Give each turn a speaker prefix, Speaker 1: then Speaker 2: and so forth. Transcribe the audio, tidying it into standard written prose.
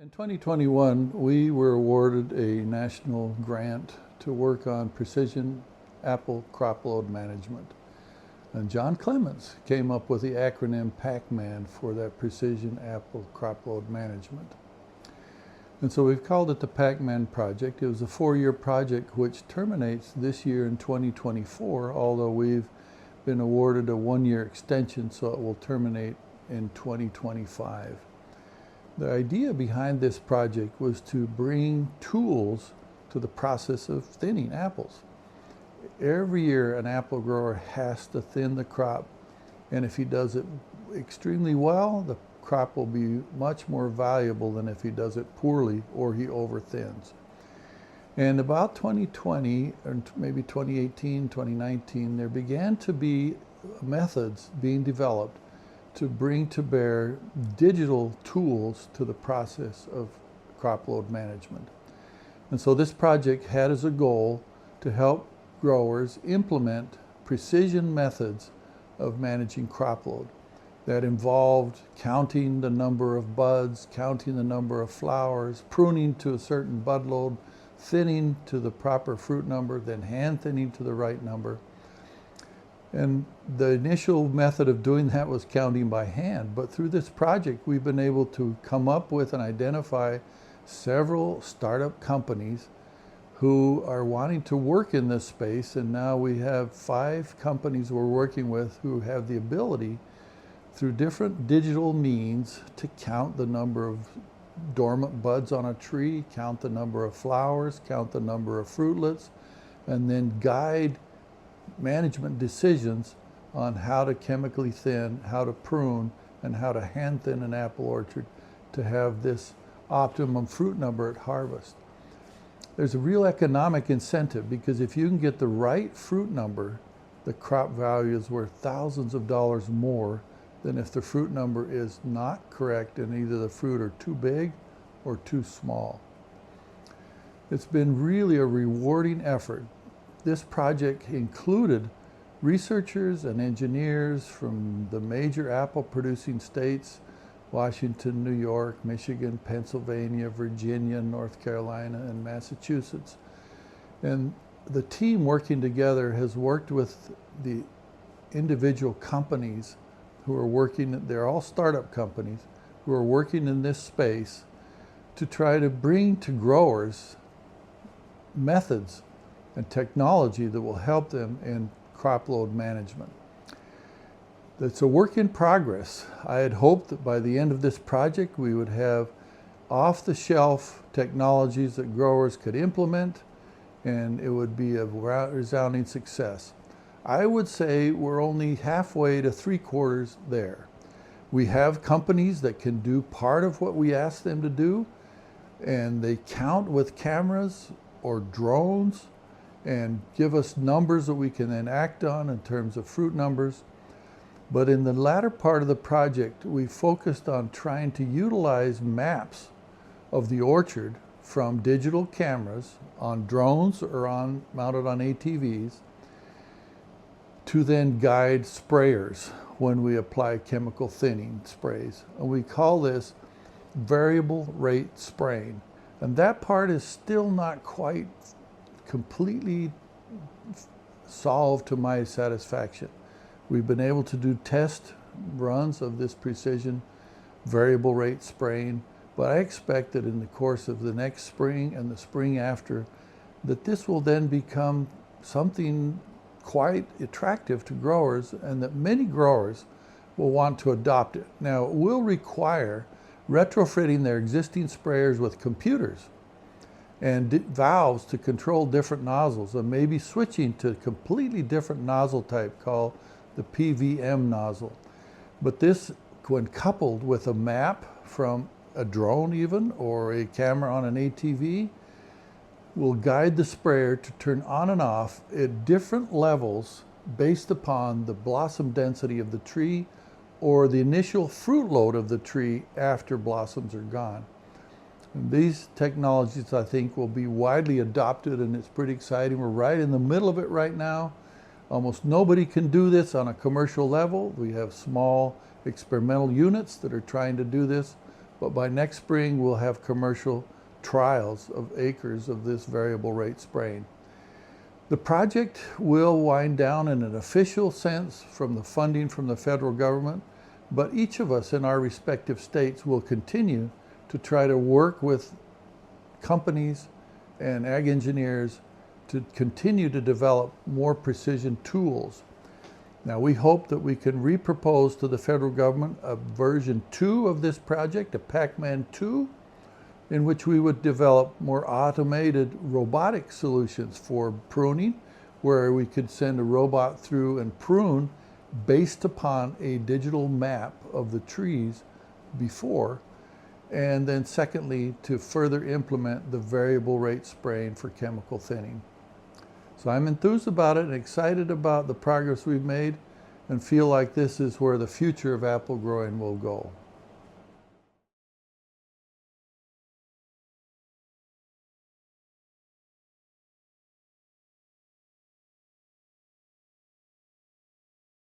Speaker 1: In 2021, we were awarded a national grant to work on precision apple cropload management. And John Clements came up with the acronym PACMAN for that precision apple cropload management. And so we've called it the PACMAN project. It was a 4-year project which terminates this year in 2024, although we've been awarded a 1-year extension, so it will terminate in 2025. The idea behind this project was to bring tools to the process of thinning apples. Every year an apple grower has to thin the crop, and if he does it extremely well, the crop will be much more valuable than if he does it poorly or he over-thins. And about 2020, or maybe 2018, 2019, there began to be methods being developed to bring to bear digital tools to the process of cropload management. And so this project had as a goal to help growers implement precision methods of managing cropload that involved counting the number of buds, counting the number of flowers, pruning to a certain bud load, thinning to the proper fruit number, then hand thinning to the right number. And the initial method of doing that was counting by hand, but through this project we've been able to come up with and identify several startup companies who are wanting to work in this space, and now we have 5 companies we're working with who have the ability through different digital means to count the number of dormant buds on a tree, count the number of flowers, count the number of fruitlets, and then guide management decisions on how to chemically thin, how to prune, and how to hand thin an apple orchard to have this optimum fruit number at harvest. There's a real economic incentive, because if you can get the right fruit number, the crop value is worth thousands of dollars more than if the fruit number is not correct and either the fruit are too big or too small. It's been really a rewarding effort. This project included researchers and engineers from the major apple producing states: Washington, New York, Michigan, Pennsylvania, Virginia, North Carolina, and Massachusetts. And the team working together has worked with the individual companies who are working, they're all startup companies, who are working in this space to try to bring to growers methods and technology that will help them in cropload management. It's a work in progress. I had hoped that by the end of this project we would have off-the-shelf technologies that growers could implement, and it would be a resounding success. I would say we're only halfway to 3/4 there. We have companies that can do part of what we ask them to do, and they count with cameras or drones and give us numbers that we can then act on in terms of fruit numbers. But in the latter part of the project, we focused on trying to utilize maps of the orchard from digital cameras on drones or mounted on ATVs to then guide sprayers when we apply chemical thinning sprays. And we call this variable rate spraying. And that part is still not quite completely solved to my satisfaction. We've been able to do test runs of this precision variable rate spraying, but I expect that in the course of the next spring and the spring after, that this will then become something quite attractive to growers, and that many growers will want to adopt it. Now, it will require retrofitting their existing sprayers with computers and valves to control different nozzles, and maybe switching to a completely different nozzle type called the PVM nozzle. But this, when coupled with a map from a drone even, or a camera on an ATV, will guide the sprayer to turn on and off at different levels based upon the blossom density of the tree or the initial fruit load of the tree after blossoms are gone. And these technologies, I think, will be widely adopted, and it's pretty exciting. We're right in the middle of it right now. Almost nobody can do this on a commercial level. We have small experimental units that are trying to do this, but by next spring we'll have commercial trials of acres of this variable rate spraying. The project will wind down in an official sense from the funding from the federal government, but each of us in our respective states will continue to try to work with companies and ag engineers to continue to develop more precision tools. Now we hope that we can repropose to the federal government a version 2 of this project, a PACMAN 2, in which we would develop more automated robotic solutions for pruning, where we could send a robot through and prune based upon a digital map of the trees before, and then secondly, to further implement the variable rate spraying for chemical thinning. So I'm enthused about it and excited about the progress we've made and feel like this is where the future of apple growing will go.